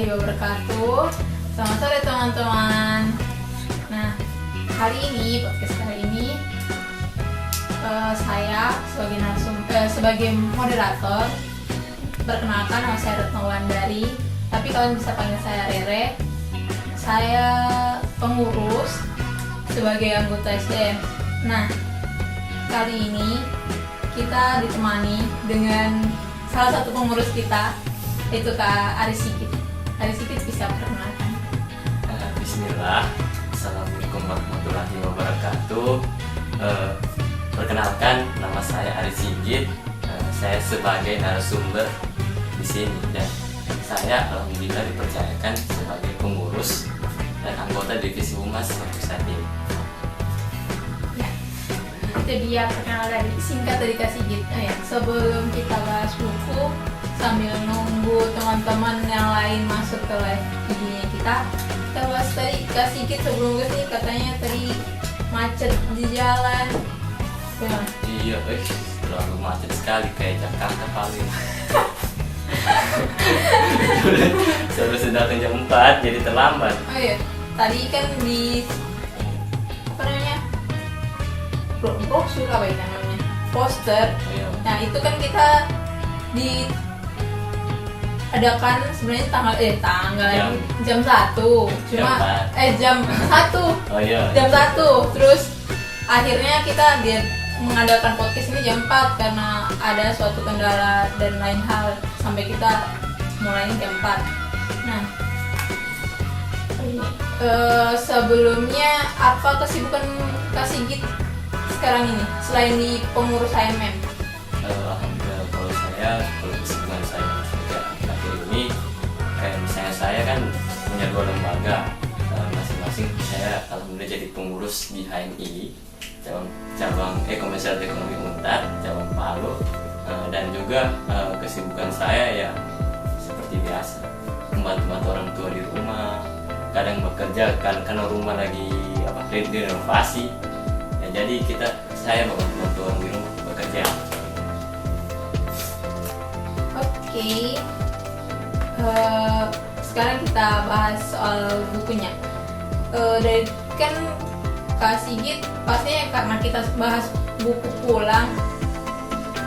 warahmatullahi wabarakatuh. Selamat sore teman-teman. Nah, podcast kali ini saya sebagai moderator. Perkenalkan, nama saya Retno Wulandari, tapi kalian bisa panggil saya Rere. Saya pengurus sebagai anggota SDM. Nah, kali ini kita ditemani dengan salah satu pengurus kita, yaitu Kak Aris Sigit. Aris Sigit bisa perkenalkan. Bismillah. Assalamualaikum warahmatullahi wabarakatuh. Perkenalkan, nama saya Aris Sigit. Saya sebagai narasumber di sini dan saya alhamdulillah dipercayakan sebagai pengurus dan anggota divisi humas untuk saat ini. Ya, itu dia perkenalan singkat dari Kak Sigit. Sebelum kita bahas buku, sambil nunggu teman-teman yang lain masuk ke live videonya kita bahas tadi. Kak Sigit sebelum kesini katanya tadi macet di jalan. Bagaimana? Iya, terlalu macet sekali kayak Jakarta paling. Seharusnya datang jam 4 jadi terlambat. Oh iya, tadi kan di brosur apa itu namanya? Poster. Iya. Nah, itu kan kita diadakan sebenarnya tanggal jam 1. Cuma jam 1. Oh iya. Jam 1. Terus akhirnya kita mengadakan podcast ini jam 4 karena ada suatu kendala dan lain hal sampai kita mulainya jam 4. Nah, sebelumnya apa kesibukan Kak Sigit sekarang ini selain di pengurus HMM? Alhamdulillah kalau kesibukan saya akhir ini kayak misalnya saya kan punya 2 lembaga, masing-masing saya alhamdulillah jadi pengurus di HMI cabang Komersial Ekonomi Untar cabang Palu, dan juga kesibukan saya ya seperti biasa membantu orang tua di rumah, kadang bekerja karena rumah lagi renovasi ya, jadi saya membantu orang di rumah bekerja. Oke. Sekarang kita bahas soal bukunya. Dari kan Kak Sigit pastinya karena kita bahas buku pulang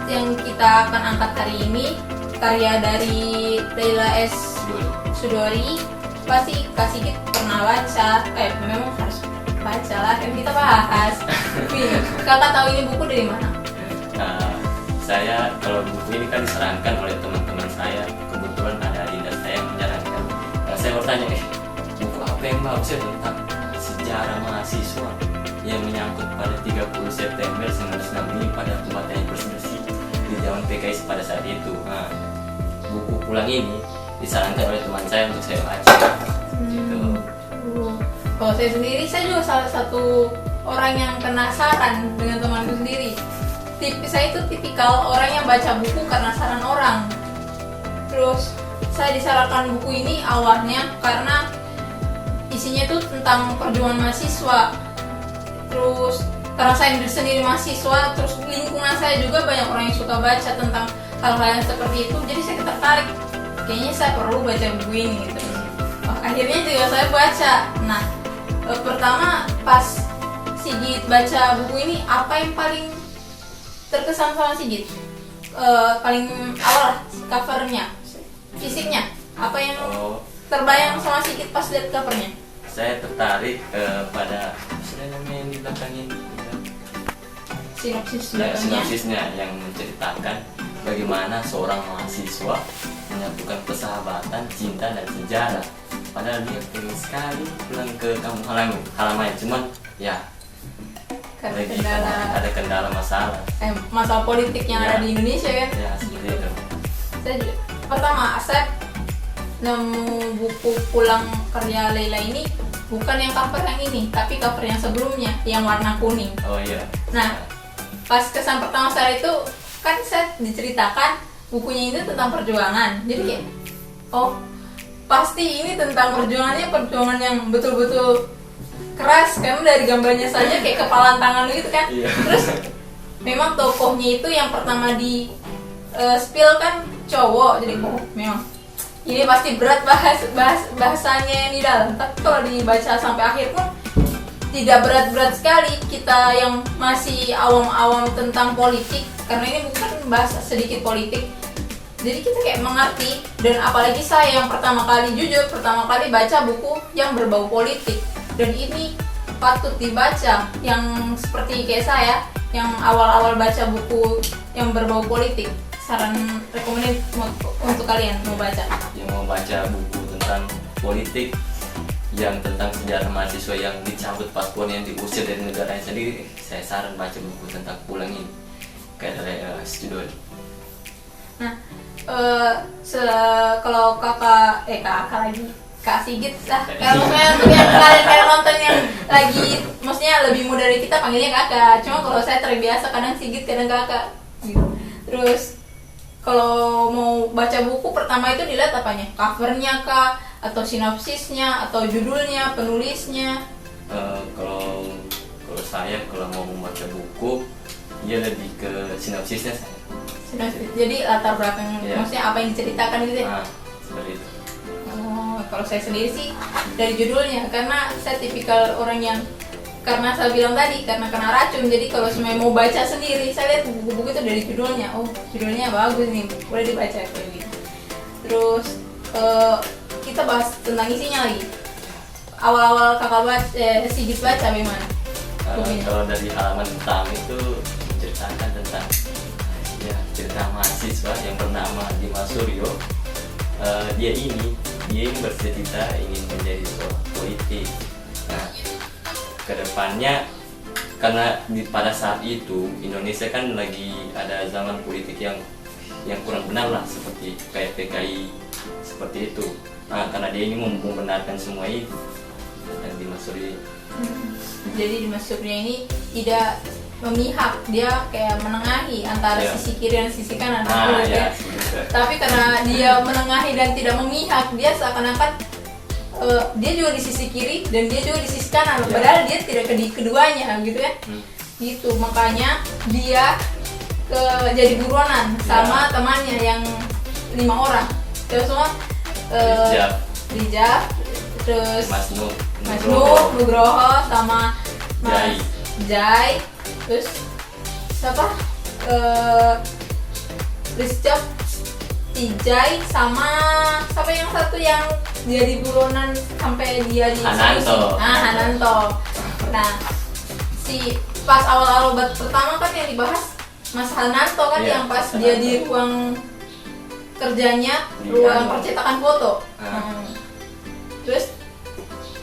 yang kita akan angkat hari ini, karya dari Laila S. Chudori. Pasti Kak Sigit pernah baca, memang harus baca lah, kan kita bahas. Kakak tahu ini buku dari mana? Saya kalau buku ini kan disarankan oleh teman-teman saya, kebetulan ada adinda saya yang menyarankan. Saya bertanya, buku apa yang bagus ya tentang sejarah mahasiswa yang menyangkut pada 30 September 1965 pada pembantaian bersih-bersih di zaman PKI pada saat itu. Buku pulang ini disarankan oleh teman saya untuk saya baca. Gitu. Kalau saya sendiri, saya juga salah satu orang yang penasaran dengan temanku sendiri. Saya itu tipikal orang yang baca buku karena saran orang. Terus saya disarankan buku ini awalnya karena isinya itu tentang perjuangan mahasiswa. Terus karena saya sendiri mahasiswa, terus lingkungan saya juga banyak orang yang suka baca tentang hal-hal yang seperti itu. Jadi saya tertarik, kayaknya saya perlu baca buku ini gitu. Akhirnya juga saya baca. Nah, pertama pas Sigit baca buku ini, apa yang paling terkesan sama Sigit? Paling awal covernya, fisiknya, apa yang terbayang sama Sigit pas lihat covernya? Saya tertarik pada yang di belakang ini, sinopsisnya yang menceritakan bagaimana seorang mahasiswa menyatukan persahabatan, cinta dan sejarah. Padahal dia pengen sekali pulang ke kampung halaman, cuman ya karena ada kendala masalah politik yang ada di Indonesia kan. Ya, seperti itu. Saya nemu buku pulang karya Laila ini bukan yang cover yang ini, tapi cover yang sebelumnya yang warna kuning. Oh iya. Nah, pas kesan pertama saya itu kan saya diceritakan bukunya itu tentang perjuangan. Jadi kayak, pasti ini tentang perjuangan yang betul-betul keras, karena dari gambarnya saja kayak kepalan tangan gitu kan. Iya. Terus memang tokohnya itu yang pertama di spill kan cowok, jadi memang ini pasti berat bahasanya ini dalam, tapi kalau dibaca sampai akhir pun tidak berat-berat sekali. Kita yang masih awam-awam tentang politik, karena ini bukan bahasa sedikit politik, jadi kita kayak mengerti. Dan apalagi saya yang pertama kali baca buku yang berbau politik, dan ini patut dibaca. Yang seperti kayak saya yang awal-awal baca buku yang berbau politik, saran rekomendasi untuk kalian mau baca. Yang mau baca buku tentang politik, yang tentang sejarah mahasiswa yang dicabut paspornya, yang diusir dari negaranya sendiri, saya saran baca buku tentang Pulang ini kayak dari Studol. Nah, kalau kakak lagi Kak Sigit lah. Kalau misalnya untuk yang kalian nonton yang lagi, maksudnya lebih muda dari kita panggilnya kakak. Cuma kalau saya terbiasa kadang Sigit kadang kakak. Gitu. Terus kalau mau baca buku pertama itu dilihat apanya? Covernya kah? Atau sinopsisnya? Atau judulnya? Penulisnya? Kalau saya kalau mau membaca buku, dia lebih ke sinopsisnya saya. Sinopsis. Jadi latar belakang, maksudnya apa yang diceritakan gitu ya? Seperti itu. Kalau saya sendiri sih dari judulnya, karena saya tipikal orang yang, karena saya bilang tadi, karena kena racun, jadi kalau semuanya mau baca sendiri, saya lihat buku-buku itu dari judulnya. Oh, judulnya bagus nih, boleh dibaca kayak gitu. Terus kita bahas tentang isinya lagi. Awal-awal kakak Sigit baca bagaimana? Kalau dari halaman pertama itu menceritakan tentang cerita mahasiswa yang bernama Dimas Suryo. Dia ingin bercita-cita ingin menjadi seorang politik. Nah, kedepannya, karena pada saat itu Indonesia kan lagi ada zaman politik yang kurang benar lah, seperti kayak PKI seperti itu. Nah, karena dia ingin membenarkan semua itu tentang Dimas Suryo. Jadi Dimas Suryo ini tidak memihak, dia kayak menengahi antara sisi kiri dan sisi kanan. Tapi karena dia menengahi dan tidak memihak, dia seakan-akan dia juga di sisi kiri dan dia juga di sisi kanan, padahal dia tidak keduanya gitu ya. Gitu, makanya dia jadi buronan sama temannya yang 5 orang. Terus semua Rijab, terus Mas Nugroho sama Mas Jai. Terus siapa? Rizjab, Tijai, sama siapa yang satu yang jadi buronan sampai dia di Hananto. Hananto. Nah, si pas awal-awal pertama kan yang dibahas Mas Hananto kan, yang pas dia di ruang kerjanya, ruang percetakan foto. Terus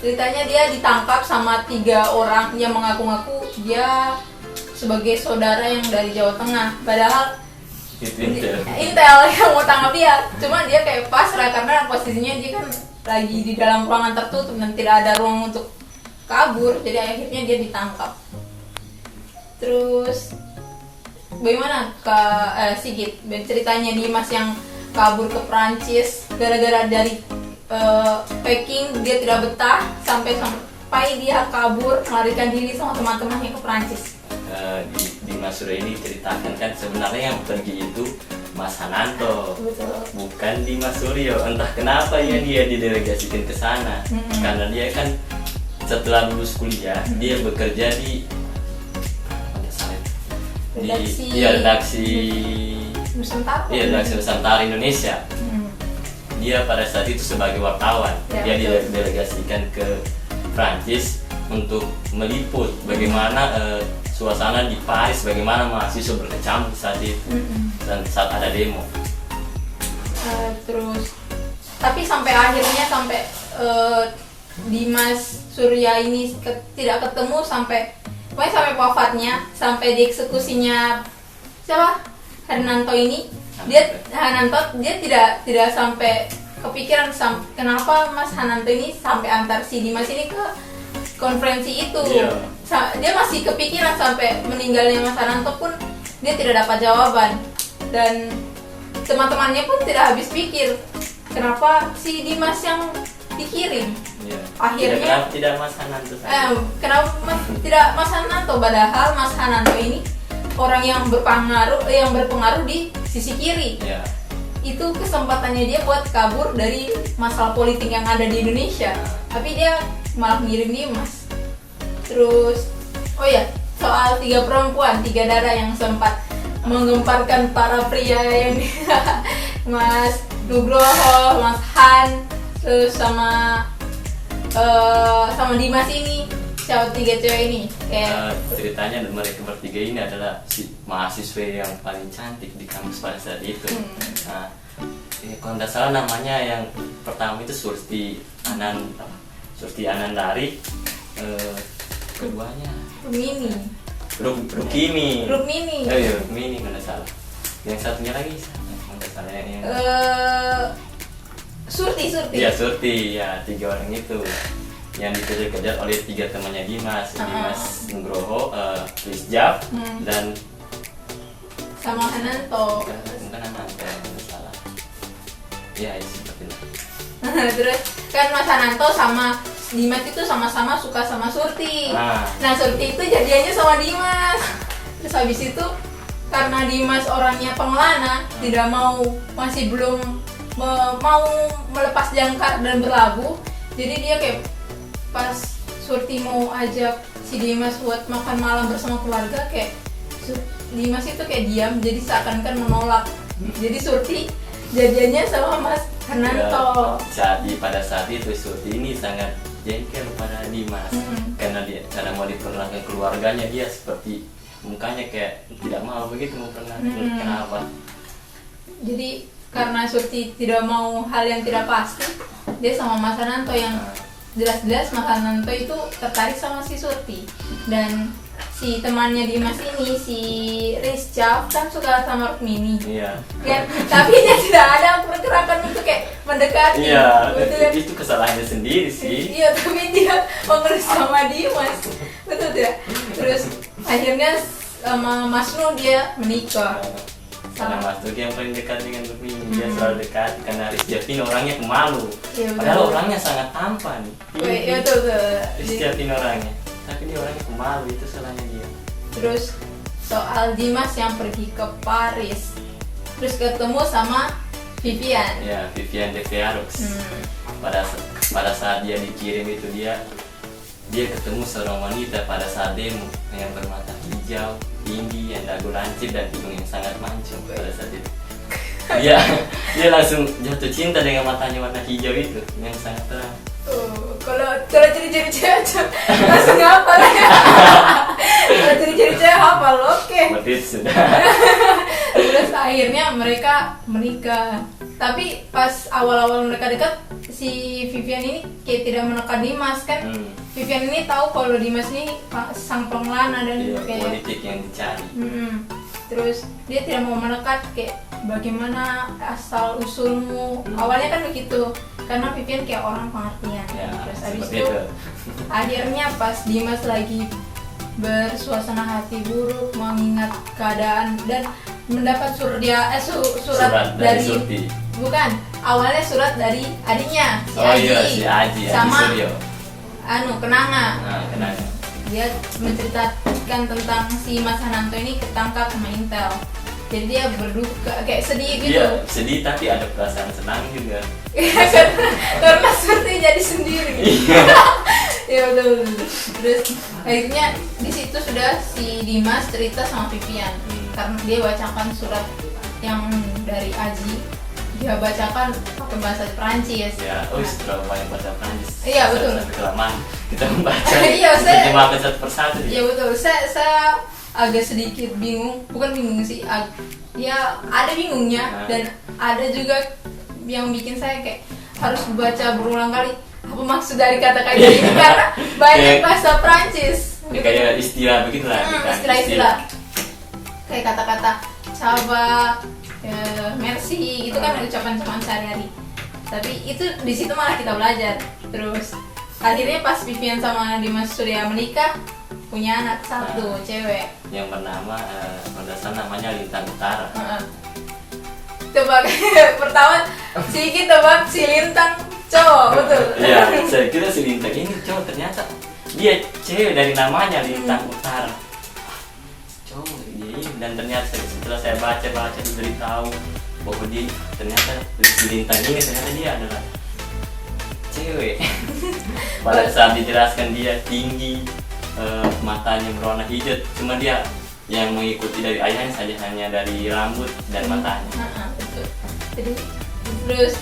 ceritanya dia ditangkap sama 3 orang yang mengaku-ngaku dia sebagai saudara yang dari Jawa Tengah, padahal Intel yang mau tangkap dia. Cuma dia kayak pasrah karena posisinya dia kan lagi di dalam ruangan tertutup dan tidak ada ruang untuk kabur, jadi akhirnya dia ditangkap. Terus bagaimana Kak Sigit ceritanya Dimas yang kabur ke Prancis gara-gara dari packing dia tidak betah, sampai dia kabur melarikan diri sama teman-temannya ke Prancis. Dimas Suryo ini ceritakan kan sebenarnya yang pergi itu Mas Hananto. Betul. Bukan Dimas Suryo. Entah kenapa dia didelegasikan ke sana. Karena dia kan setelah lulus kuliah dia bekerja di redaksi Nusantara Indonesia. Dia pada saat itu sebagai wartawan. Dia didelegasikan ke Prancis untuk meliput bagaimana suasana di Paris, bagaimana mahasiswa berkecamuk saat itu dan saat ada demo. Terus tapi sampai akhirnya Dimas Suryo ini tidak ketemu sampai wafatnya, sampai dieksekusinya siapa? Hananto ini. Dia tidak sampai kepikiran kenapa Mas Hananto ini sampai antar si Dimas ini ke konferensi itu. Dia masih kepikiran sampai meninggalnya Mas Hananto pun dia tidak dapat jawaban, dan teman-temannya pun tidak habis pikir kenapa si Dimas yang dikirim. Akhirnya tidak Mas Hananto. Kenapa tidak Mas Hananto, padahal Mas Hananto ini orang yang berpengaruh di sisi kiri. itu kesempatannya dia buat kabur dari masalah politik yang ada di Indonesia, tapi dia malah ngirim Dimas. Terus oh ya, soal 3 perempuan 3 darah yang sempat menggemparkan para pria yang Mas Nugroho, Mas Han, terus sama Dimas ini, siapa 3 cewek ini? Ceritanya mereka bertiga ini adalah si mahasiswa yang paling cantik di kampus pada saat itu. Nah, kalau tidak salah namanya yang pertama itu Surti Anandari, keduanya Rukmini. Rukmini. Oh iya, Rukmini kalau tidak salah. Yang satunya lagi kalau tidak salah yang Surti. Iya, Surti. Ya, 3 orang itu yang dikejar-kejar oleh 3 temannya Dimas, Dimas Nugroho, Rizjab, dan sama Ananto. Bukan Ananto, tidak salah. Ya, itu seperti itu. Terus kan Mas Ananto sama Dimas itu sama-sama suka sama Surti. Nah Surti itu jadiannya sama Dimas. Terus habis itu karena Dimas orangnya pengelana, tidak mau, masih belum mau melepas jangkar dan berlabuh. Jadi dia kayak pas Surti mau ajak si Dimas buat makan malam bersama keluarga, kayak Dimas itu kayak diam, jadi seakan-akan menolak. Jadi Surti jadiannya sama Mas Ananto. Pada saat itu Surti ini sangat jengkel pada Dimas karena mau diperkenalkan keluarganya, dia seperti mukanya kayak tidak mau begitu memperkenalkan. Kenapa? Jadi karena Surti tidak mau hal yang tidak pasti, dia sama Mas Ananto yang jelas-jelas Mas Ananto itu tertarik sama si Surti. Dan si temannya Dimas ini, si Rizjab, kan suka sama Rukmini. Iya. Kan? Tapi dia tidak ada pergerakan untuk kayak mendekati. Iya, betul. itu kesalahannya sendiri sih. Iya, tapi dia mengerus sama Dimas. Betul tidak? Terus akhirnya sama Mas Nu dia menikah. Karena Mas Nugi yang paling dekat dengan Rukmini, dia selalu dekat karena Rizjab ini orangnya pemalu. Iya, padahal orangnya sangat tampan. Iya, betul. Rizjab ini orangnya, tapi dia orangnya pemalu, itu salahnya dia. Terus soal Dimas yang pergi ke Paris, terus ketemu sama Vivian. Ya, Vivian de Verux. Pada saat dia dikirim itu dia ketemu seorang wanita pada saat demo yang bermata hijau, tinggi, yang dagu lancip dan hidung yang sangat mancung. Pada saat itu dia langsung jatuh cinta dengan matanya warna hijau itu yang sangat terang. Kalau ciri-ciri cewek langsung hafal ya. Kalau ciri-ciri cewek hafal, oke. Seperti itu sudah. Terus akhirnya mereka menikah. Tapi pas awal-awal mereka dekat, si Vivian ini kayak tidak menekan Dimas kan. Vivian ini tahu kalau Dimas ini sang pengelana dan kayak politik yang dicari. Terus dia tidak mau menekat, kayak bagaimana asal usulmu. Awalnya kan begitu, karena Vivian kayak orang pengertian. Ya, terus habis itu akhirnya pas Dimas lagi bersuasana hati buruk, mengingat keadaan dan mendapat surat dari Surti. Bukan, awalnya surat dari adiknya si Aji sama Suryo. Kenanga. Kenanga. Dia menceritakan tentang si Mas Ananto ini ketangkap sama Intel. Jadi dia berduka, kayak sedih gitu. Iya, sedih tapi ada perasaan senang juga. Karena Surti jadi sendiri. Ya betul. Terus akhirnya di situ sudah si Dimas cerita sama Vivian karena dia bacakan surat yang dari Aji, dia bacakan pakai bahasa Perancis. Ya, terlalu banyak bahasa Perancis. Iya betul. Kelamaan kita membaca. Iya, saya terjemahkan satu persatu. Iya betul. Saya agak sedikit bingung, bukan bingung sih. Ya ada bingungnya dan ada juga yang bikin saya kayak harus baca berulang kali apa maksud dari kata-kata ini karena banyak bahasa Perancis. Kayak istilah begitulah. Istilah-istilah. Kayak kata-kata coba, merci itu kan ucapan-ucapan sehari-hari. Tapi itu di situ malah kita belajar. Terus akhirnya pas Vivian sama Dimas Surya menikah, punya anak satu cewek yang bernama namanya Lintang Utara. Tebak pertama sedikit tebak si Lintang cowok, betul. Iya, saya kira si Lintang ini cowok, ternyata dia cewek dari namanya Lintang Utara. Dan ternyata setelah saya baca diberitahu bahwa dia ternyata Rizky Lintang ini ternyata dia adalah cewek. Pada saat dijelaskan dia tinggi, matanya berwarna hijau, cuma dia yang mengikuti dari ayahnya saja hanya dari rambut dan matanya. Betul. Jadi terus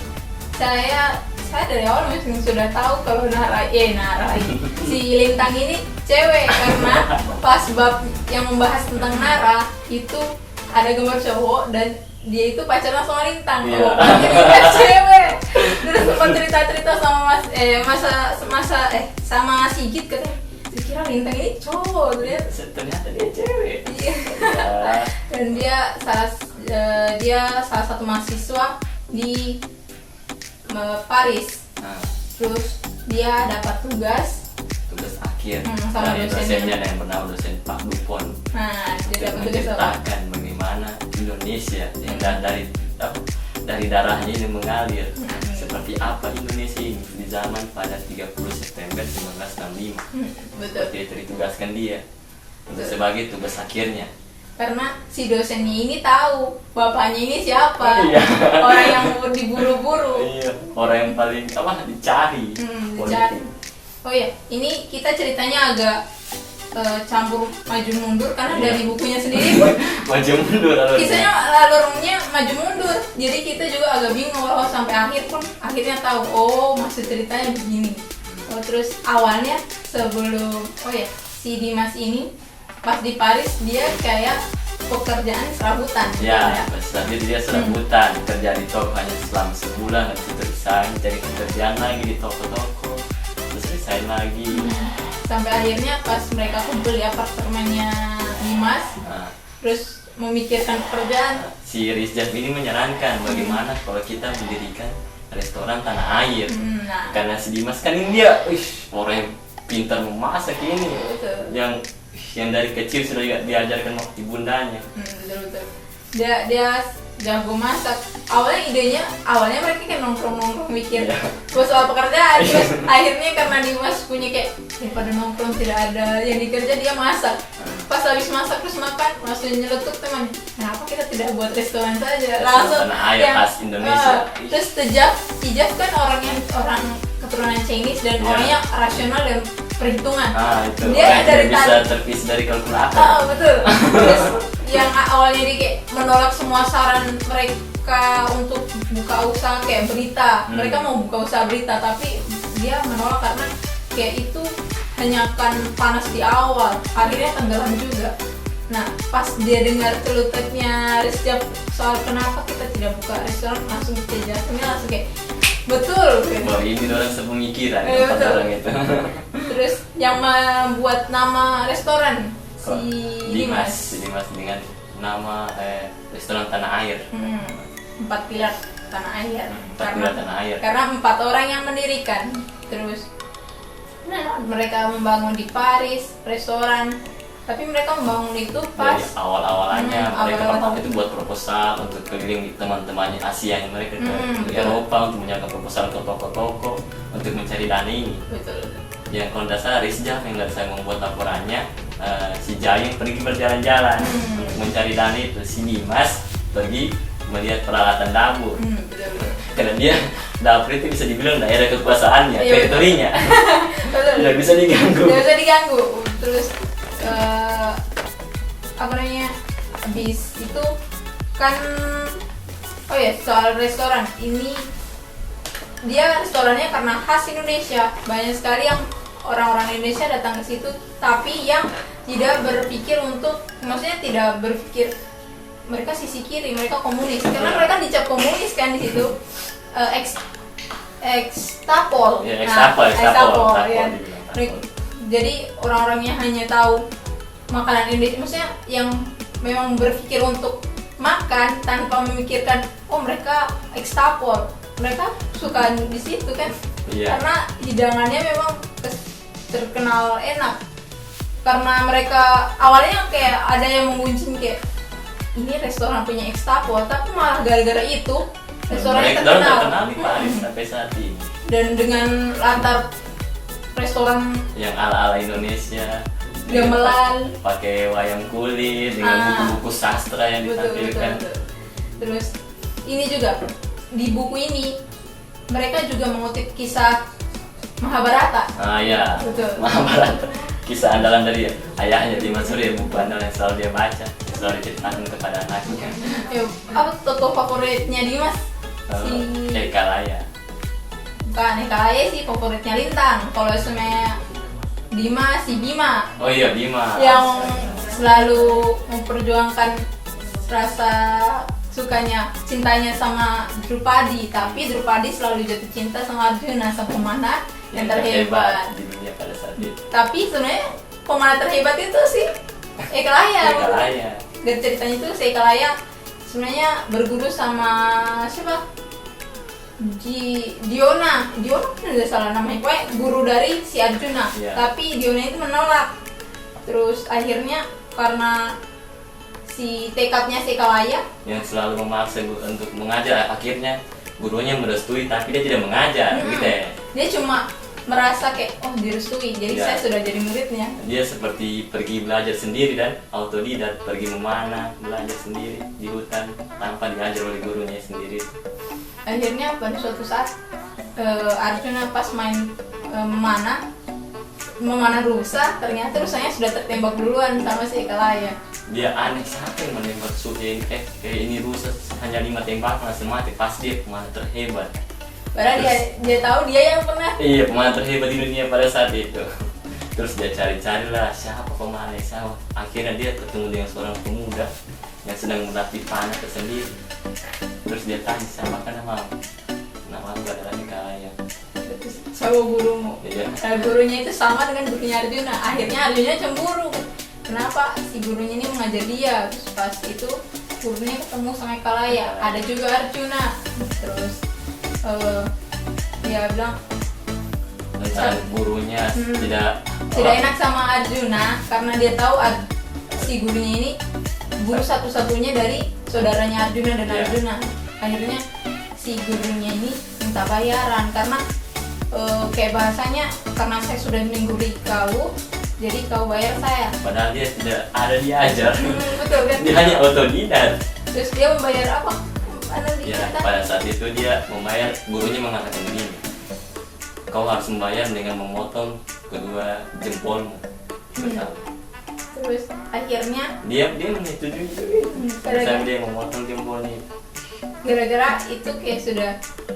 saya dari awal memang sudah tahu kalau Nara si Lintang ini cewek, karena pas bab yang membahas tentang Nara itu ada gambar cowok dan dia itu pacaran sama Lintang. Iya. Oh, berarti Lintang cewek. Terus sempat cerita sama sama Sigit, katanya kira Lintang ini cowok, Ternyata dia cewek. Iya. Dan dia salah satu mahasiswa di Paris. Terus dia dapat tugas akhir sama dari dosennya. dosennya yang bernama dosen Pak Dupont. Nah, dia dapat Untuk tugas apa? menceritakan bagaimana Indonesia yang dari darahnya ini mengalir. Seperti apa Indonesia ini di zaman pada 30 September 1965. Betul. Seperti itu ditugaskan dia untuk sebagai tugas akhirnya. Karena si dosennya ini tahu bapaknya ini siapa. Iya. Orang yang diburu-buru. Iya, orang yang paling dicari. Dicari. Oh iya, ini kita ceritanya agak campur maju mundur karena dari bukunya sendiri pun Maju mundur kisahnya alurnya maju mundur. Jadi kita juga agak bingung sampai akhir pun akhirnya tahu maksud ceritanya begini. Terus awalnya sebelum si Dimas ini pas di Paris dia kayak pekerjaan serabutan. Ya, pas itu dia serabutan, kerja di toko hanya selama sebulan, habis itu resign, cari pekerjaan lagi di toko-toko, terus resign lagi. Sampai akhirnya pas mereka kumpul di apartemennya Dimas, terus memikirkan pekerjaan. Si Rizjaf ini menyarankan bagaimana kalau kita mendirikan restoran tanah air. Karena si Dimas kan ini dia, orang yang pintar memasak ini, yang dari kecil sudah diajarkan waktu ibundanya. Betul. Dia jago masak. Awalnya mereka kayak nongkrong mikir soal pekerjaan. Terus akhirnya karena Dimas punya kayak daripada nongkrong tidak ada yang dikerja, dia masak. Pas habis masak terus makan, langsung nyeletuk teman, kenapa kita tidak buat restoran saja? Langsung tanah air khas Indonesia. Terus Tijaf kan orang keturunan Chinese dan orangnya rasional dan perhitungan. Itu Dia dari bisa terpisah dari kalkulator. Betul. Terus yang awalnya dia kayak menolak semua saran mereka untuk buka usaha kayak berita. Mereka mau buka usaha berita, tapi dia menolak karena kayak itu hanya akan panas di awal, akhirnya tenggelam juga. Nah, pas dia dengar celotehnya Rizjaf soal kenapa kita tidak buka restoran, langsung jelasinnya langsung kayak betul. Wah, ini orang sepemikiran orang itu. Terus yang membuat nama restoran si Dimas dengan nama restoran tanah air. 4 pilar tanah air. Karena 4 orang yang mendirikan. Terus mereka membangun di Paris restoran, tapi mereka membangun itu pas dari awal-awalannya mereka pertama itu buat proposal untuk keliling teman-temannya Asia yang mereka ke Eropa untuk menjaga proposal ke toko-toko untuk mencari dana ini. Betul. Yang kalau tidak salah Rizjaf yang dari saya membuat laporannya, si Jayung pergi berjalan-jalan untuk mencari dana itu, si Dimas pergi melihat peralatan dapur. Betul. Karena dia dapur itu bisa dibilang daerah kekuasaannya, teritorinya. Tidak bisa diganggu. Terus habis itu kan soal restoran ini, dia restorannya karena khas Indonesia, banyak sekali yang orang-orang Indonesia datang ke situ, tapi yang tidak berpikir untuk, maksudnya tidak berpikir mereka sisi kiri, mereka komunis, karena mereka dicap komunis kan di situ. Ekstapol. Jadi orang-orangnya hanya tahu makanan Indonesia, maksudnya yang memang berpikir untuk makan tanpa memikirkan mereka ekstapol, mereka suka di situ kan. Karena hidangannya memang terkenal enak. Karena mereka awalnya kayak ada yang mengunci kayak ini restoran punya ekstapol, tapi malah gara-gara itu restorannya terkenal di Paris sampai saat ini. Dan dengan latar restoran yang ala-ala Indonesia, gamelan, pakai wayang kulit dengan buku-buku sastra yang ditampilkan. Terus ini juga di buku ini mereka juga mengutip kisah Mahabharata. Ya, Betul. Mahabharata, kisah andalan dari ayahnya Timan Surya, buku andalan yang selalu dia baca, yang selalu diceritakan kepada anaknya. Apa tokoh favoritnya Dimas? Eka Laya. Bukan, Eka Laya sih favoritnya Lintang. Kalau sebenarnya Dimas si Bima. Oh iya, Bima. Yang selalu memperjuangkan rasa sukanya, cintanya sama Drupadi, tapi Drupadi selalu jatuh cinta sama Arjuna, sang pemanah yang terhebat di dunia pada saat itu. Tapi sebenarnya pemanah terhebat itu sih Eka Laya. Eka Laya. Dari ceritanya itu si Eka Laya sebenarnya berguru sama siapa? Diona nggak salah namanya, pokoknya guru dari si Arjuna. Yeah. Tapi Diona itu menolak. Terus akhirnya karena si tekadnya si Eka Laya yang selalu memaksa untuk mengajar, akhirnya gurunya merestui tapi dia tidak mengajar, gitu ya. Dia cuma merasa kayak direstui, jadi Ya. saya sudah jadi muridnya. Dia seperti pergi belajar sendiri dan autodidak, pergi memanah, belajar sendiri di hutan tanpa diajar oleh gurunya sendiri. Akhirnya pada suatu saat Arjuna pas main memanah rusa, ternyata rusanya sudah tertembak duluan sama si Eka Laya. Dia aneh, siapa yang menembak ini rusa hanya 5 tembakan langsung mati, pasti dia pemanah terhebat. Padahal dia tahu dia yang pernah. Iya, pemanah terhebat di dunia pada saat itu. Terus dia cari-carilah siapa pemanah yang sama. Akhirnya dia ketemu dengan seorang pemuda yang sedang melatih panah tersendiri. Terus dia tanya, siapa kan namamu? Namaku adalah Eka Laya. Sama gurumu. Iya. Gurunya itu sama dengan gurunya Arjuna. Akhirnya Arjuna cemburu. Kenapa si gurunya ini mengajar dia? Terus pas itu gurunya ketemu sama Eka Laya. Ada juga Arjuna. Terus dia bilang Tentang gurunya tidak enak sama Arjuna karena dia tahu si gurunya ini guru satu-satunya dari saudaranya Arjuna dan Yeah. Arjuna. Akhirnya si gurunya ini minta bayaran karena kayak bahasanya, karena saya sudah menggurui kau, jadi kau bayar saya. Padahal dia tidak ada diajar. Betul kan? Dia hanya otodidak. Terus dia membayar apa? Ya, pada saat itu dia membayar, gurunya mengatakan begini, kau harus membayar dengan memotong kedua jempolmu. Terus akhirnya Dia menyetujui gara-gara- sampai dia memotong jempolnya. gara-gara itu kayak sudah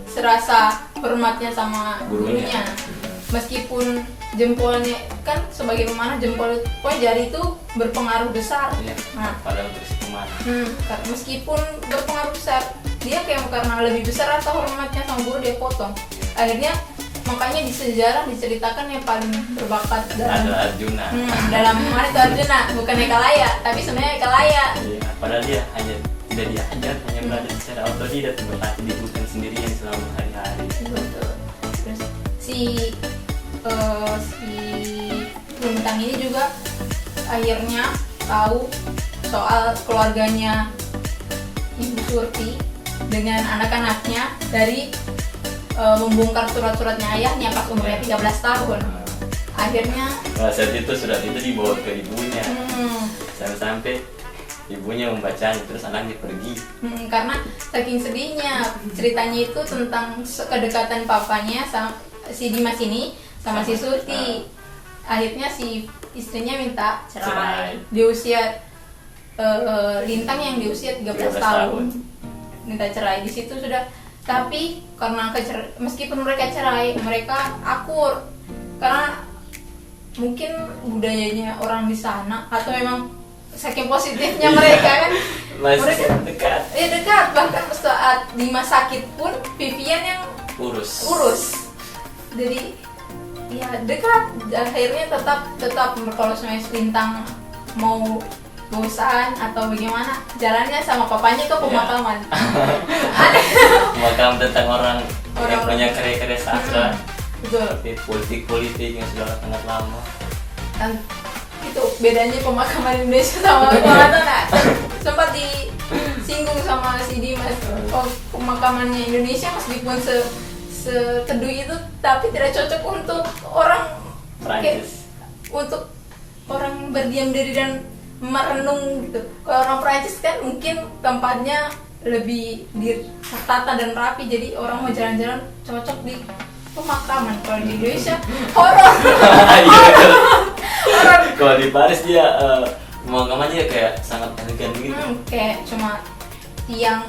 serasa hormatnya sama gurunya. Meskipun jempolnya kan sebagai pemanah, jempol jari itu berpengaruh besar. Ya, Nah, pada untuk si pemanah. meskipun berpengaruh besar, dia kayak karena lebih besar rasa hormatnya sama guru, dia potong. Akhirnya makanya di sejarah diceritakan yang paling berbakat Adalah Arjuna. dalam memanah itu Arjuna, bukan Eka Laya, tapi sebenarnya Eka Laya. Iya, padahal dia hanya tidak diajar, hanya belajar secara otodidak, berlatih di hutan sendirian selama hari-hari. Betul. Terus si Lintang ini juga akhirnya tahu soal keluarganya Ibu Surti dengan anak-anaknya dari membongkar surat-suratnya ayahnya pas umurnya 13 tahun. Akhirnya Pada saat itu surat itu dibawa ke ibunya, sampai ibunya membacanya, terus anaknya pergi. Karena saking sedihnya, ceritanya itu tentang kedekatan papanya sama si Dimas ini sama si Surti. Akhirnya si istrinya minta cerai di usia Lintang yang di usia 13 tahun minta cerai. Di situ sudah, tapi karena meskipun mereka cerai, mereka akur karena mungkin budayanya orang di sana atau memang saking positifnya mereka kan. Masih Mereka dekat. dekat, bahkan saat Dimas sakit pun Vivian yang urus. Jadi ya dekat. Akhirnya tetap kalau semuanya Lintang mau bosan atau bagaimana, jalannya sama papanya ke pemakaman. Makam tentang orang yang punya karya-karya sastra, Betul. seperti politik-politik yang sudah sangat lama. Dan itu bedanya pemakaman Indonesia sama pemakaman sempat disinggung sama si Dimas. Pemakamannya Indonesia meskipun seteduh itu, tapi tidak cocok untuk orang Prancis. untuk orang berdiam diri dan merenung gitu. Kalau orang Prancis kan mungkin tempatnya lebih ditata dan rapi, jadi orang mau jalan-jalan cocok di pemakaman. Kalau di Indonesia horor. Iya, betul. Kalau di Paris dia pemakamannya kayak sangat elegan gitu. Kayak cuma tiang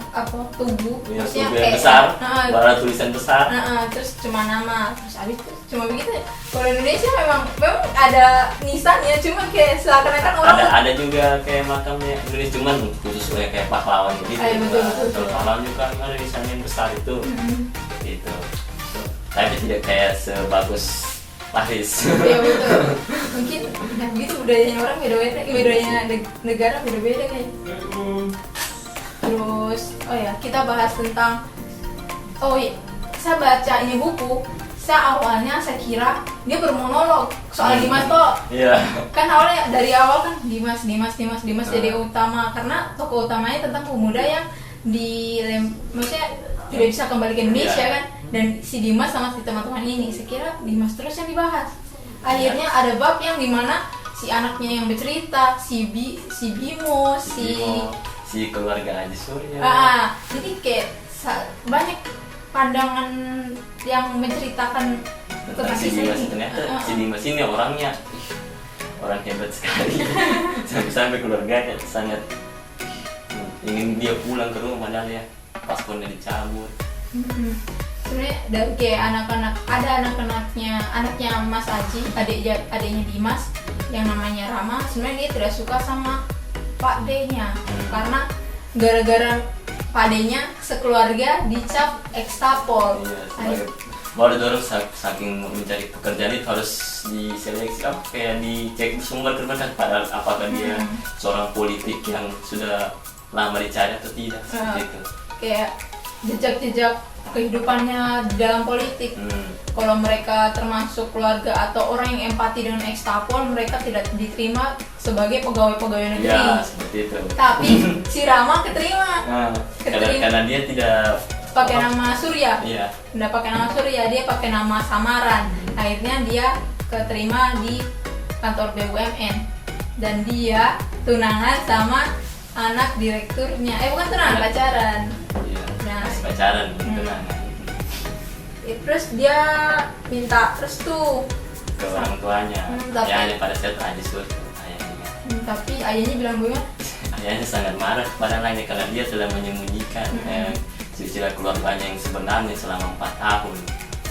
tubuh, Ya, maksudnya yang kayak besar, warna tulisan besar. terus cuma nama, terus habis itu cuma begitu. Kalau di Indonesia memang ada nisannya, cuma kayak seakan-akan orang Ada juga kayak makamnya Indonesia, cuman khusus kayak pahlawan gitu. Betul. Pahlawan juga kan ada nisannya yang besar itu. Gitu. Tapi tidak kayak sebagus Paris. Iya betul. Mungkin ya begitu, budayanya orang beda-beda, budayanya negara beda-beda kayaknya. Terus kita bahas tentang saya baca ini buku. Awalnya saya kira dia bermonolog soal Dimas toh. Iya. Kan awalnya dari awal kan Dimas jadi utama, karena tokoh utamanya tentang pemuda yang maksudnya tidak bisa kembali ke Indonesia kan, dan si Dimas sama si teman-teman ini. Saya kira Dimas terus yang dibahas. Akhirnya ada bab yang dimana si anaknya yang bercerita, si Bimo, si keluarga Haji Surya. Jadi kayak banyak pandangan yang menceritakan tentang si Dimas. Ternyata si Dimas ini orangnya orang hebat sekali. Sampai keluarganya sangat ingin dia pulang ke rumah, padahal ya paspornya dicabut. Sebenarnya dari kayak anaknya Mas Aji, adiknya Dimas yang namanya Rama, sebenarnya dia tidak suka sama Pak D-nya karena gara-gara Pak D-nya sekeluarga dicap ekstapol. Baru dorong saking mencari pekerjaan itu harus diseleksi, kayak dicek sumber terbentuk, padahal apakah dia seorang politik yang sudah lama dicari atau tidak, seperti itu. Kayak jejak-jejak kehidupannya di dalam politik. Kalau mereka termasuk keluarga atau orang yang empati dengan ekstapol, mereka tidak diterima sebagai pegawai-pegawai negeri. Ya, seperti itu. Tapi si Rama keterima. Karena dia tidak pakai nama Surya. Iya. Tidak pakai nama Surya, dia pakai nama samaran. Akhirnya dia keterima di kantor BUMN dan dia tunangan sama anak direkturnya. Bukan tunangan, pacaran. Iya. Masih pacaran, tunangan. Terus dia minta restu ke orang tuanya. Hanya pada saat Haji Surya ayahnya. Tapi ayahnya bilang bagaimana? Ayahnya sangat marah kepada anaknya karena dia telah menyembunyikan silsilah keluarganya yang sebenarnya selama 4 tahun.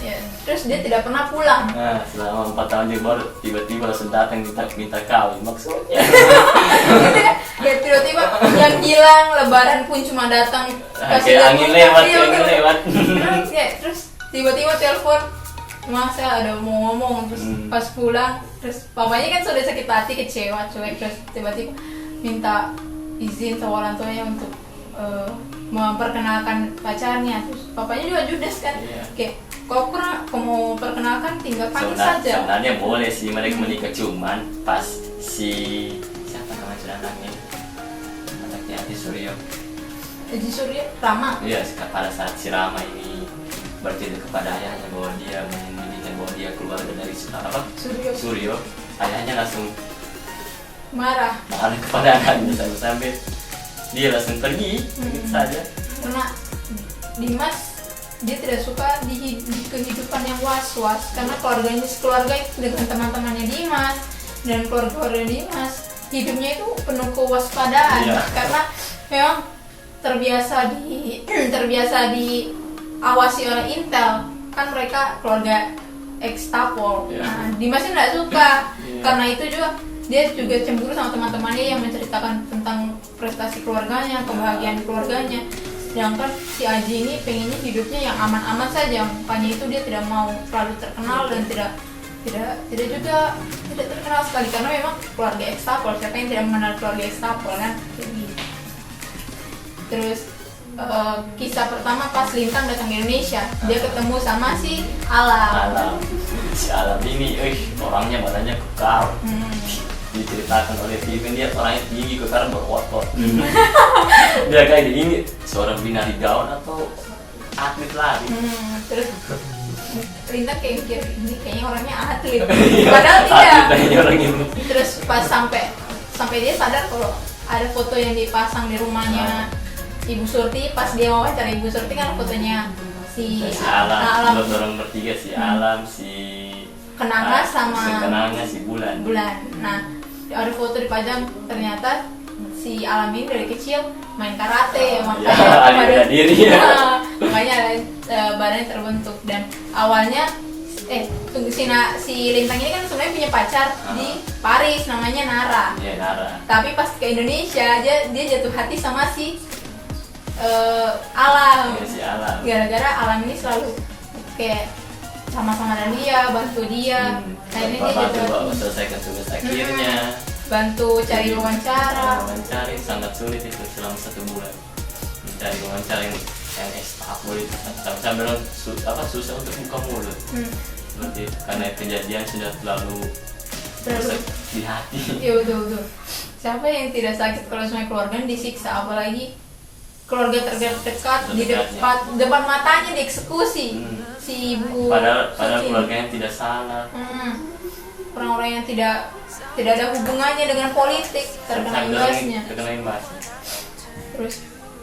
Ya, terus dia tidak pernah pulang. Selama 4 tahun dia baru tiba-tiba langsung datang minta kawin maksudnya. Ya tiba-tiba yang hilang, lebaran pun cuma datang kayak angin lewat. Terus tiba-tiba telepon, "Mas, saya ada mau ngomong." Terus pas pulang, terus papanya kan sudah sakit hati, kecewa, cuek, terus tiba-tiba minta izin sama orang tuanya untuk memperkenalkan pacarnya. Terus papanya juga judes kan, kayak kalau mau perkenalkan tinggal panggil saja. Sebenarnya boleh sih mereka menikah, cuman pas siapa nama anaknya Haji Surya. Haji Surya Rama. Iya, pada saat si Rama ini bercerita kepada ayahnya bahwa dia menyembunyikan bahwa dia keluarga dari Suryo, ayahnya langsung marah kepada anaknya sampai dia langsung pergi begitu saja. Karena Dimas dia tidak suka di kehidupan yang was-was, karena keluarga dengan teman-temannya Dimas dan keluarga Dimas hidupnya itu penuh kewaspadaan. Karena memang terbiasa diawasi oleh Intel, kan mereka keluarga ekstapol. Dimas tidak suka. Karena itu dia juga cemburu sama teman-temannya yang menceritakan tentang prestasi keluarganya, kebahagiaan keluarganya. Sedangkan si Aji ini pengennya hidupnya yang aman-aman saja, makanya itu dia tidak mau terlalu terkenal dan tidak terkenal sekali, karena memang keluarga ekstapol. Siapa yang tidak mengenal keluarga ekstapol kan? Terus kisah pertama pas Lintang datang ke Indonesia, dia ketemu sama si Alam. Si Alam ini, orangnya badannya kekar. Diceritakan oleh Steven, dia orangnya tinggi, kekar, berotot. Dia kayak ini seorang binari gaun atau atlet lari. Terus Lintang kayak mikir, ini kayaknya orangnya atlet, padahal tidak. Terus pas sampai dia sadar kalau ada foto yang dipasang di rumahnya Ibu Surti pas dia mau wawancara Ibu Surti kan fotonya si Alam, orang bertiga, si Alam, si Kenanga sama si Kenanga, si Bulan. Nah, ada foto dipajang, ternyata si Alam ini dari kecil main karate, makanya makanya badannya terbentuk. Dan awalnya si Lintang ini kan sebenarnya punya pacar di Paris, namanya Nara. Iya, Nara. Tapi pas ke Indonesia dia jatuh hati sama si Alam. Ya, si Alam. Gara-gara Alam ini selalu kayak sama-sama dengan dia, bantu dia. Akhirnya dia jatuh hati. Selesaikan tugas akhirnya. Bantu cari wawancara. Wawancara yang sangat sulit itu selama 1 bulan. Mencari wawancara yang estafet itu sampai susah untuk buka mulut. Seperti itu, karena kejadian sudah terlalu di hati. Iya betul. Siapa yang tidak sakit kalau semua keluarga disiksa, apalagi keluarga terdekat di depan matanya dieksekusi si ibu. Padahal keluarganya tidak salah. Orang-orang yang tidak ada hubungannya dengan politik terkena imbasnya. Terus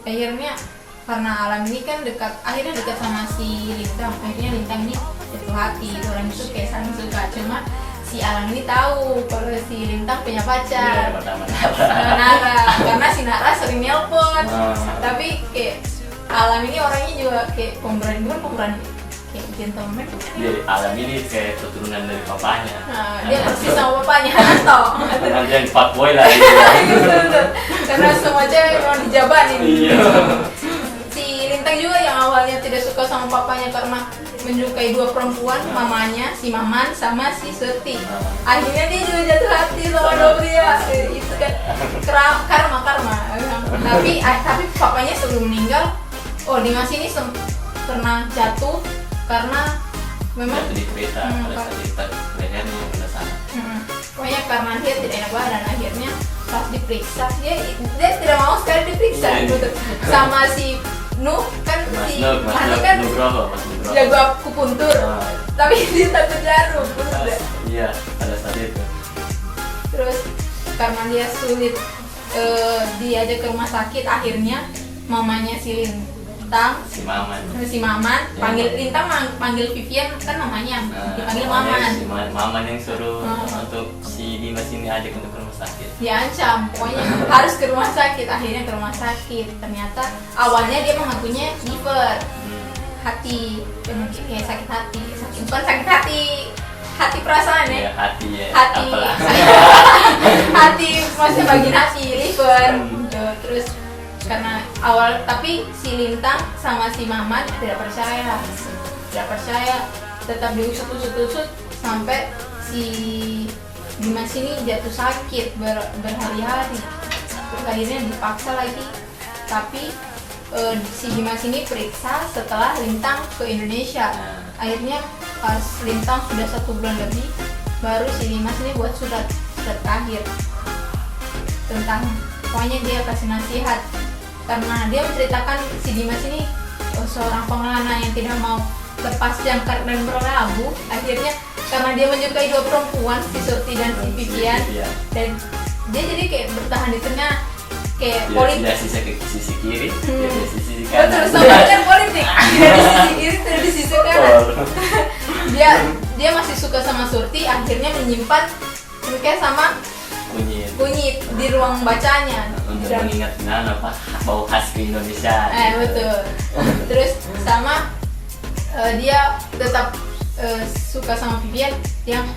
akhirnya karena Alam ini kan akhirnya dekat sama si Lintang, akhirnya Lintang ini jatuh hati. Orang itu kayak saling suka, cuma si Alam ini tahu kalau si Lintang punya pacar. Nara, karena si Nara sering nelpon. Tapi kayak Alam ini orangnya juga kayak pemberani, kayak gentleman. Jadi Alam ini kayak keturunan dari papanya. Dia persis sama papanya Hanto. Karena dia fuckboy lah. Karena semua cewek memang dijabanin. Iya. Si Lintang juga yang awalnya tidak suka sama papanya karena menyukai 2 perempuan, mamanya, si Maman sama si Surti. Akhirnya dia juga jatuh hati sama 2 pria. Itu kan karma. Tapi papanya sebelum meninggal, Dimas ini pernah jatuh karena memang jatuh di kereta pada saat di lehernya yang pada sana. Pokoknya karena dia tidak enak badan, akhirnya pas diperiksa dia tidak mau sekali diperiksa gitu. Sama si Nuh kan si Manu kan jago akupuntur, tapi dia takut jarum. Iya, pada saat itu. Terus karena dia sulit diajak ke rumah sakit, akhirnya mamanya si Lintang, si Maman panggil Lintang, panggil Vivian kan namanya, dipanggil Maman. Si Maman yang suruh untuk si Dimas ini ajak untuk ke rumah sakit. Diancam, pokoknya harus ke rumah sakit. Akhirnya ke rumah sakit. Ternyata awalnya dia mengakunya liver, hati, kayak sakit hati, bukan sakit hati perasaan ya. Hati. Hati maksudnya bagian hati, liver. Terus karena tapi si Lintang sama si Maman tidak percaya, tetap diusut sampai si Dimas ini jatuh sakit berhari-hari. Terus akhirnya dipaksa lagi, tapi si Dimas ini periksa setelah Lintang ke Indonesia. Akhirnya pas Lintang sudah 1 bulan lebih, baru si Dimas ini buat surat terakhir tentang, pokoknya dia kasih nasihat karena dia menceritakan si Dimas ini seorang pengelana yang tidak mau lepas jangkar dan berlabuh. Akhirnya karena dia menyukai 2 perempuan, si Surti dan si Vivian, dan dia jadi kayak bertahan di tengah, kayak politik. Tidak sisi kiri, tidak sisi kanan. Terus sama kan politik, tidak di sisi kiri, tidak di sisi kanan. Dia masih suka sama Surti, akhirnya menyimpan kayak sama kunyit di ruang bacanya. Untuk mengingat bau khas ke Indonesia. Betul. Terus sama dia tetap suka sama Vivian, yang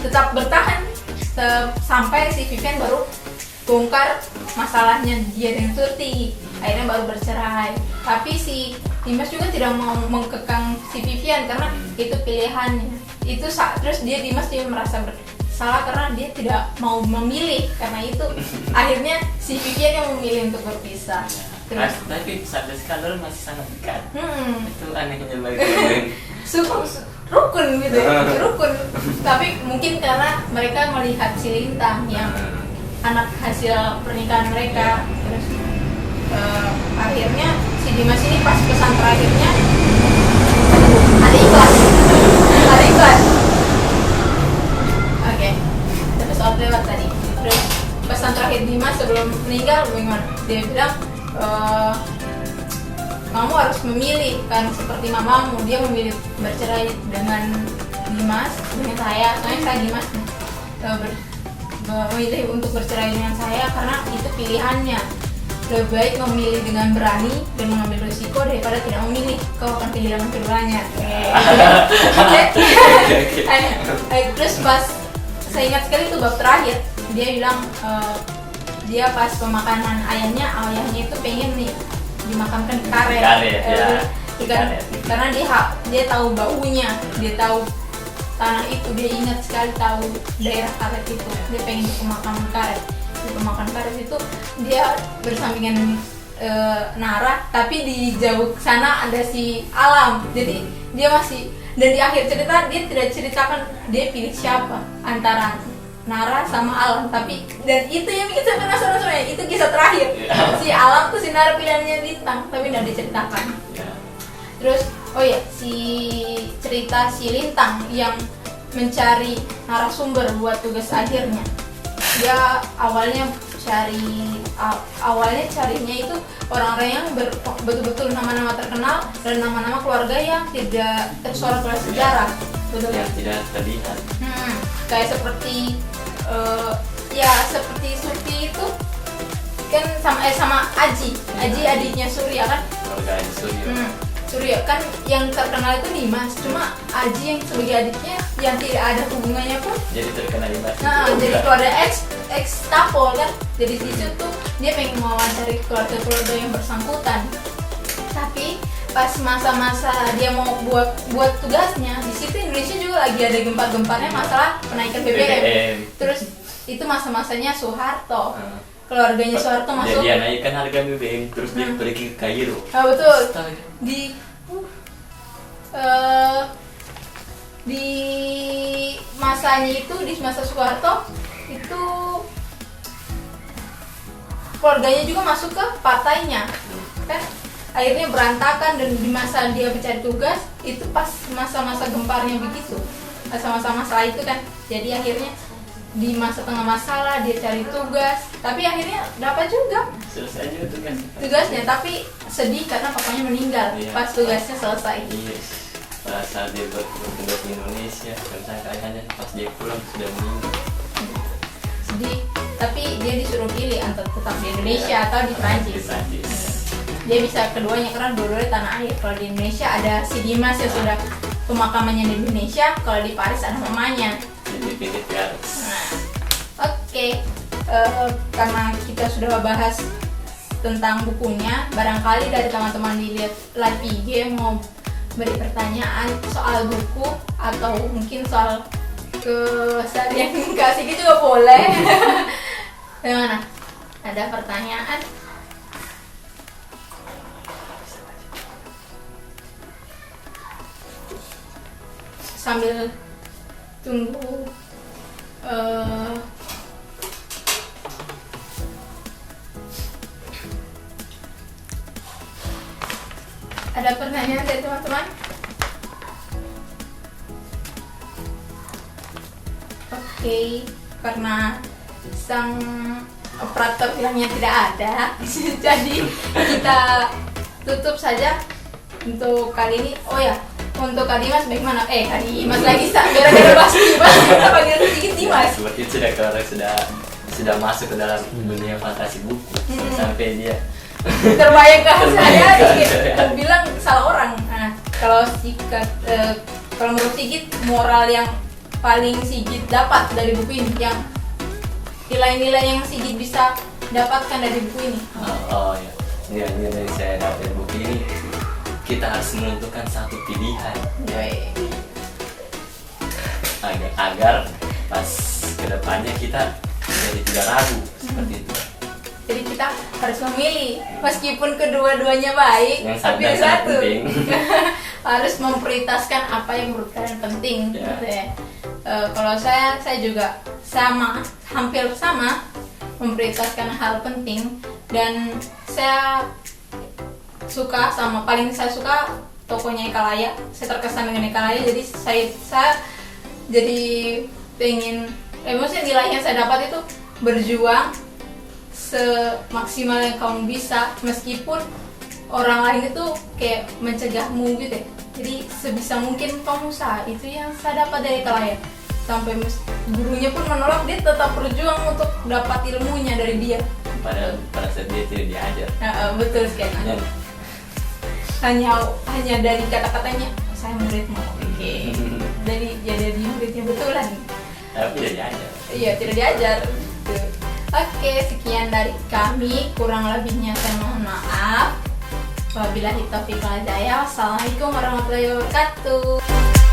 tetap bertahan sampai si Vivian baru bongkar masalahnya dia dengan Surti, akhirnya baru bercerai. Tapi si Dimas juga tidak mau mengkekang si Vivian karena itu pilihannya. Terus Dimas juga merasa bersalah karena dia tidak mau memilih, karena itu akhirnya si Vivian yang memilih untuk berpisah. Tapi sampai sekarang masih sangat dekat. Itu anehnya bagi rukun gitu ya, rukun. Tapi mungkin karena mereka melihat si Lintang yang anak hasil pernikahan mereka. Terus akhirnya si Dimas ini pas pesan terakhirnya ada ikhlas. Oke. Terus lewat tadi. Terus pesan terakhir Dimas sebelum meninggal bagaimana? Dia bilang kamu harus memilih kan, seperti mamamu dia memilih bercerai dengan Dimas, dengan saya, soalnya saya Dimas nih, memilih untuk bercerai dengan saya karena itu pilihannya. Lebih baik memilih dengan berani dan mengambil risiko daripada tidak memilih, kau akan kehilangan keduanya. Terus pas saya ingat sekali tuh bab terakhir, dia bilang dia pas pemakaman ayahnya itu pengen nih dimakamkan di karet. Karena dia tahu baunya, dia tahu tanah itu, dia ingat sekali tahu daerah karet itu, dia pengen di pemakaman karet. Di pemakaman karet itu dia bersampingan Nara, tapi di jauh sana ada si Alam. Jadi dia masih, dan di akhir cerita dia tidak ceritakan dia pilih siapa antara Nara sama Alam, tapi dan itu yang bikin saya penasaran sebenarnya, itu kisah terakhir. Si Alam tuh si Nara pilihannya Lintang, tapi tidak diceritakan. Terus oh ya, si cerita si Lintang yang mencari narasumber buat tugas akhirnya. Dia awalnya carinya itu orang-orang yang betul-betul nama-nama terkenal dan nama-nama keluarga yang tidak tersorot oleh sejarah, betul yang tidak terlihat. Kayak seperti seperti Surti itu kan sama Aji adiknya Surya kan, Keluarga Surya. Surya kan yang terkenal itu Dimas, cuma Aji yang sebagai adiknya yang tidak ada hubungannya pun jadi terkenal Dimas. Jadi keluarga ex Tapol kan, jadi di situ dia pengen mewawancari keluarga yang bersangkutan. Tapi pas masa-masa dia mau buat tugasnya, di situ Indonesia juga lagi ada gempa-gempanya masalah penaikan BBM. Terus itu masa-masanya Soeharto. Keluarganya Soeharto masuk. Dia naikkan harga BBM, terus dia pergi ke Kairo. Betul. Di masanya itu, di masa Soeharto itu keluarganya juga masuk ke partainya kan, akhirnya berantakan. Dan di masa dia mencari tugas itu pas masa-masa gemparnya begitu, masa-masa itu kan, jadi akhirnya di masa tengah masalah dia cari tugas, tapi akhirnya dapat juga selesai juga tugasnya, tapi sedih karena papanya meninggal pas tugasnya selesai. Pada saat dia bertugas di Indonesia, tentang ayahnya pas dia pulang sudah meninggal. Sedih, tapi dia disuruh pilih antara tetap di Indonesia atau di Prancis. Dia bisa keduanya karena dua-duanya tanah air. Kalau di Indonesia ada si Dimas yang sudah pemakamannya di Indonesia, kalau di Paris ada mamanya. Jadi pilih Paris. Oke. Karena kita sudah bahas tentang bukunya, barangkali dari teman-teman di live IG mau beri pertanyaan soal buku atau mungkin soal keseharian Kak Sigi juga boleh. Gimana? Ada pertanyaan? Sambil tunggu ada pertanyaan dari teman-teman? Oke, karena sang operator bilangnya tidak ada, jadi kita tutup saja untuk kali ini. Oh ya, untuk Kak Dimas bagaimana? Kak Dimas lagi gara-gara bahas Dimas kita panggil sedikit Dimas. Seperti itu sudah masuk ke dalam dunia fantasi buku sampai dia terbayang ke saya, aku bilang salah orang. Nah, kalau menurut Sigit, moral yang paling Sigit dapat dari buku ini, yang nilai-nilai yang Sigit bisa dapatkan dari buku ini. Ya, nilai saya dapat dari buku ini, kita harus menentukan satu pilihan agar pas kedepannya kita jadi tidak ragu seperti itu. Jadi kita harus memilih, meskipun kedua-duanya baik, tapi satu harus memprioritaskan apa yang menurut kalian penting. Gitu ya. Kalau saya juga hampir sama memprioritaskan hal penting, dan saya suka paling saya suka tokonya Ekalaya. Saya terkesan dengan Ekalaya, jadi saya jadi pengen maksudnya nilai yang saya dapat itu berjuang semaksimal yang kamu bisa, meskipun orang lain itu kayak mencegahmu gitu ya. Jadi sebisa mungkin kamu usaha, itu yang saya dapat dari Kalaya. Sampai gurunya pun menolak, dia tetap berjuang untuk dapat ilmunya dari dia. Padahal pada saat dia tidak diajar. Betul sekali. Hanya dari kata-katanya, saya muridmu. Oke. Jadi muridnya betulan. Tapi tidak diajar. Iya, tidak diajar. Oke, sekian dari kami. Kurang lebihnya saya mohon maaf. Wabillahi taufiq wal hidayah. Wassalamualaikum warahmatullahi wabarakatuh.